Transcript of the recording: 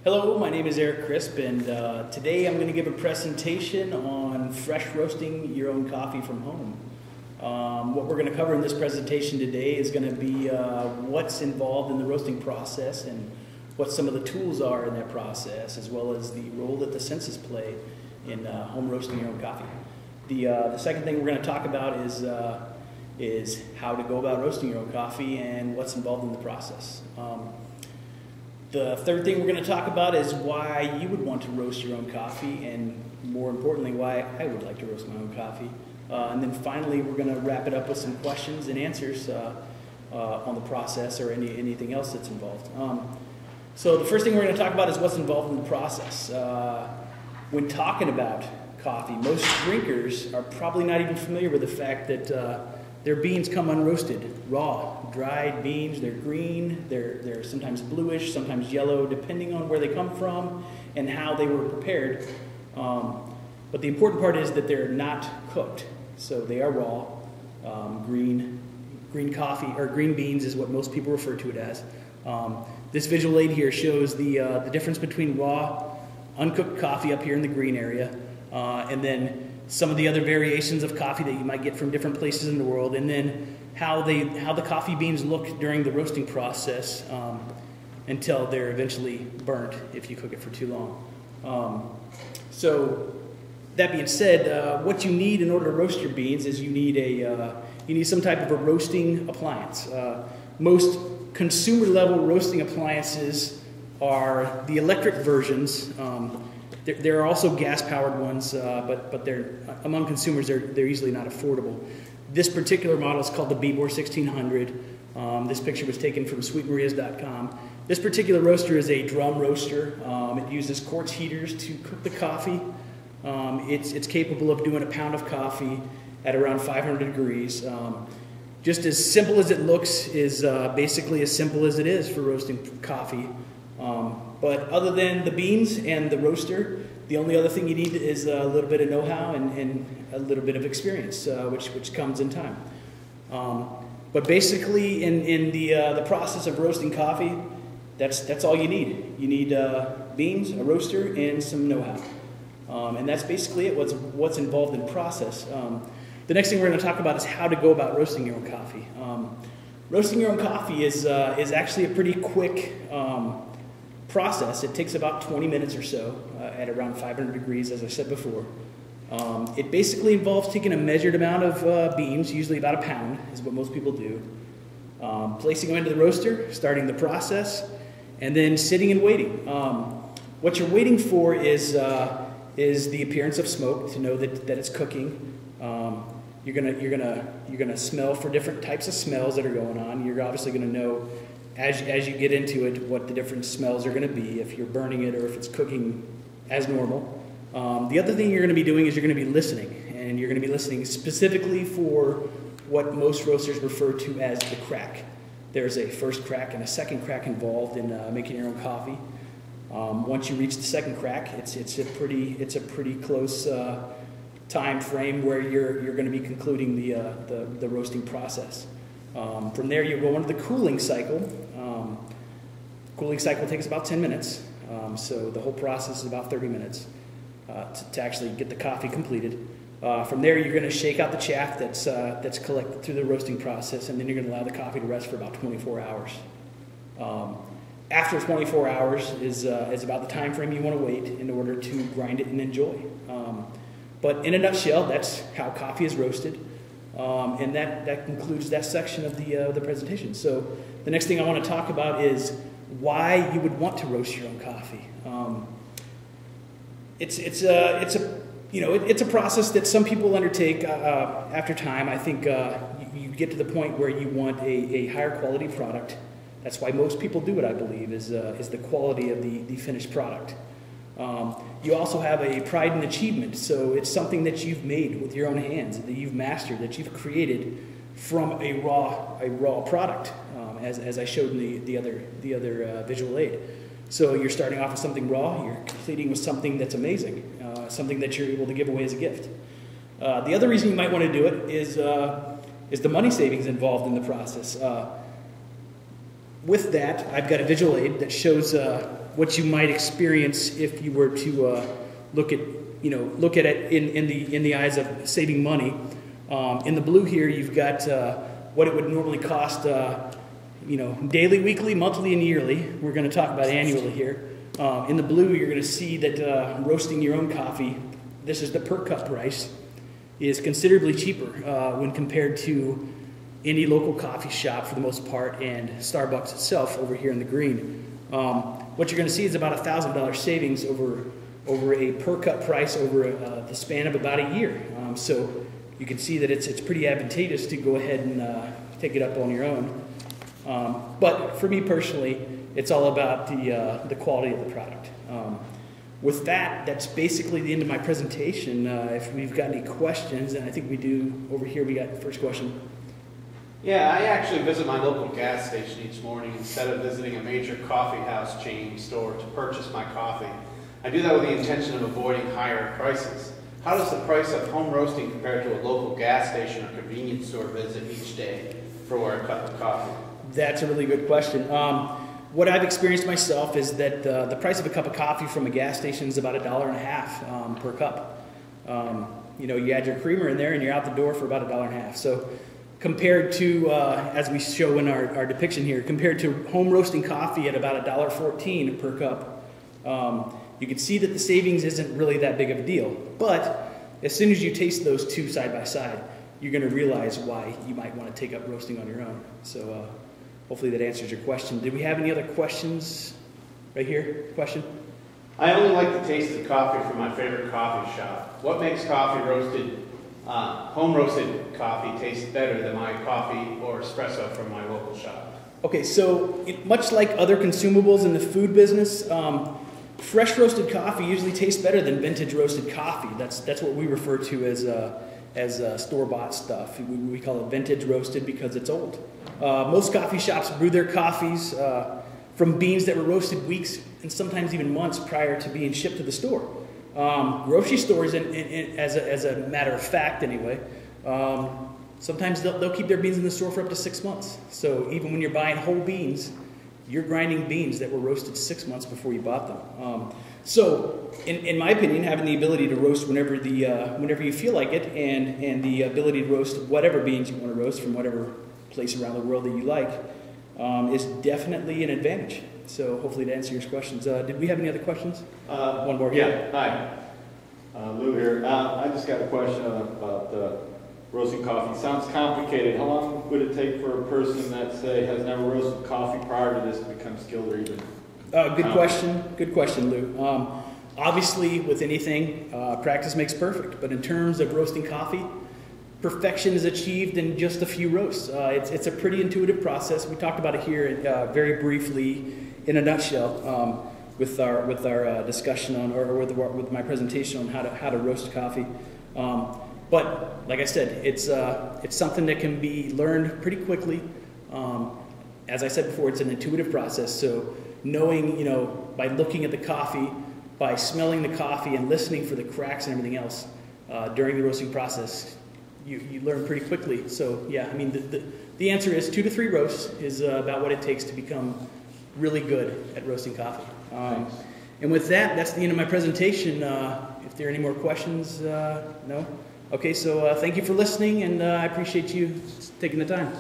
Hello, my name is Eric Crisp, and today I'm going to give a presentation on fresh roasting your own coffee from home. What we're going to cover in this presentation today is going to be what's involved in the roasting process and what some of the tools are in that process, as well as the role that the senses play in home roasting your own coffee. The second thing we're going to talk about is how to go about roasting your own coffee and what's involved in the process. The third thing we're going to talk about is why you would want to roast your own coffee, and more importantly, why I would like to roast my own coffee. And then finally, we're going to wrap it up with some questions and answers on the process or anything else that's involved. So the first thing we're going to talk about is what's involved in the process. When talking about coffee, most drinkers are probably not even familiar with the fact that their beans come unroasted, raw, dried beans. They're green, they're sometimes bluish, sometimes yellow, depending on where they come from and how they were prepared. But the important part is that they're not cooked. So they are raw, green coffee, or green beans is what most people refer to it as. This visual aid here shows the difference between raw, uncooked coffee up here in the green area, and then some of the other variations of coffee that you might get from different places in the world, and then how the coffee beans look during the roasting process until they're eventually burnt if you cook it for too long. So that being said, what you need in order to roast your beans is you need some type of a roasting appliance. Most consumer level roasting appliances are the electric versions. There are also gas-powered ones, but they're among consumers. They're easily not affordable. This particular model is called the Bebor 1600. This picture was taken from sweetmarias.com. This particular roaster is a drum roaster. It uses quartz heaters to cook the coffee. It's capable of doing a pound of coffee at around 500 degrees. Just as simple as it looks is basically as simple as it is for roasting coffee. But other than the beans and the roaster, the only other thing you need is a little bit of know-how and a little bit of experience, which comes in time. But basically, in the process of roasting coffee, that's all you need. You need beans, a roaster, and some know-how. And that's basically it. What's involved in the process. The next thing we're going to talk about is how to go about roasting your own coffee. Roasting your own coffee is actually a pretty quick process. It takes about 20 minutes or so at around 500 degrees, as I said before. It basically involves taking a measured amount of beans, usually about a pound, is what most people do, placing them into the roaster, starting the process, and then sitting and waiting. What you're waiting for is the appearance of smoke to know that it's cooking. You're gonna smell for different types of smells that are going on. You're obviously gonna know as you get into it what the different smells are going to be, if you're burning it or if it's cooking as normal. The other thing you're going to be doing is you're going to be listening, and you're going to be listening specifically for what most roasters refer to as the crack. There's a first crack and a second crack involved in making your own coffee. Once you reach the second crack, it's a pretty close time frame where you're going to be concluding the roasting process. From there, you go into the cooling cycle. Cooling cycle takes about 10 minutes, so the whole process is about 30 minutes to actually get the coffee completed. From there, you're going to shake out the chaff that's collected through the roasting process, and then you're going to allow the coffee to rest for about 24 hours. After 24 hours is about the time frame you want to wait in order to grind it and enjoy. But in a nutshell, that's how coffee is roasted. And that concludes that section of the presentation. So the next thing I want to talk about is why you would want to roast your own coffee. It's a process that some people undertake after time. I think you get to the point where you want a higher quality product. That's why most people do it, I believe, is the quality of the finished product. You also have a pride and achievement, so it's something that you've made with your own hands, that you've mastered, that you've created from a raw product, as I showed in the other visual aid. So you're starting off with something raw, you're completing with something that's amazing, something that you're able to give away as a gift. The other reason you might want to do it is the money savings involved in the process. With that, I've got a visual aid that shows what you might experience if you were to look at it in the eyes of saving money. In the blue here, you've got what it would normally cost, daily, weekly, monthly, and yearly. We're going to talk about annually here. In the blue, you're going to see that roasting your own coffee, this is the per cup price, is considerably cheaper when compared to any local coffee shop for the most part, and Starbucks itself over here in the green. What you're going to see is about $1,000 savings over a per cup price over the span of about a year. So you can see that it's pretty advantageous to go ahead and take it up on your own. But for me personally, it's all about the quality of the product. With that, that's basically the end of my presentation. If we've got any questions, and I think we do over here, we got the first question. Yeah, I actually visit my local gas station each morning instead of visiting a major coffee house chain store to purchase my coffee. I do that with the intention of avoiding higher prices. How does the price of home roasting compare to a local gas station or convenience store visit each day for a cup of coffee? That's a really good question. What I've experienced myself is that the price of a cup of coffee from a gas station is about $1.50 per cup. You add your creamer in there and you're out the door for about $1.50. So compared to, as we show in our depiction here, compared to home roasting coffee at about $1.14 per cup, you can see that the savings isn't really that big of a deal. But as soon as you taste those two side by side, you're going to realize why you might want to take up roasting on your own. So hopefully that answers your question. Did we have any other questions? Right here, question? I only like the taste of coffee from my favorite coffee shop. What makes coffee roasted, home roasted coffee taste better than my coffee or espresso from my local shop? Okay, so much like other consumables in the food business, fresh roasted coffee usually tastes better than vintage roasted coffee. That's what we refer to as store-bought stuff. We call it vintage roasted because it's old. Most coffee shops brew their coffees from beans that were roasted weeks and sometimes even months prior to being shipped to the store. Grocery stores, as a matter of fact anyway, sometimes they'll keep their beans in the store for up to 6 months. So even when you're buying whole beans, you're grinding beans that were roasted 6 months before you bought them. So, in my opinion, having the ability to roast whenever you feel like it, and the ability to roast whatever beans you want to roast from whatever place around the world that you like, is definitely an advantage. So, hopefully, to answer your questions, did we have any other questions? One more. Yeah. Hi, Lou here. I just got a question about roasting coffee. Sounds complicated. How long would it take for a person that, say, has never roasted coffee prior to this to become skilled or even? Good question. Good question, Lou. Obviously, with anything, practice makes perfect. But in terms of roasting coffee, perfection is achieved in just a few roasts. It's a pretty intuitive process. We talked about it here very briefly, in a nutshell, with our discussion on, or with my presentation on how to roast coffee. But like I said, it's something that can be learned pretty quickly. As I said before, it's an intuitive process. So knowing, by looking at the coffee, by smelling the coffee and listening for the cracks and everything else during the roasting process, you learn pretty quickly. So yeah, I mean, the answer is 2 to 3 roasts is about what it takes to become really good at roasting coffee. And with that, that's the end of my presentation. If there are any more questions, no? Okay, so thank you for listening, and I appreciate you taking the time.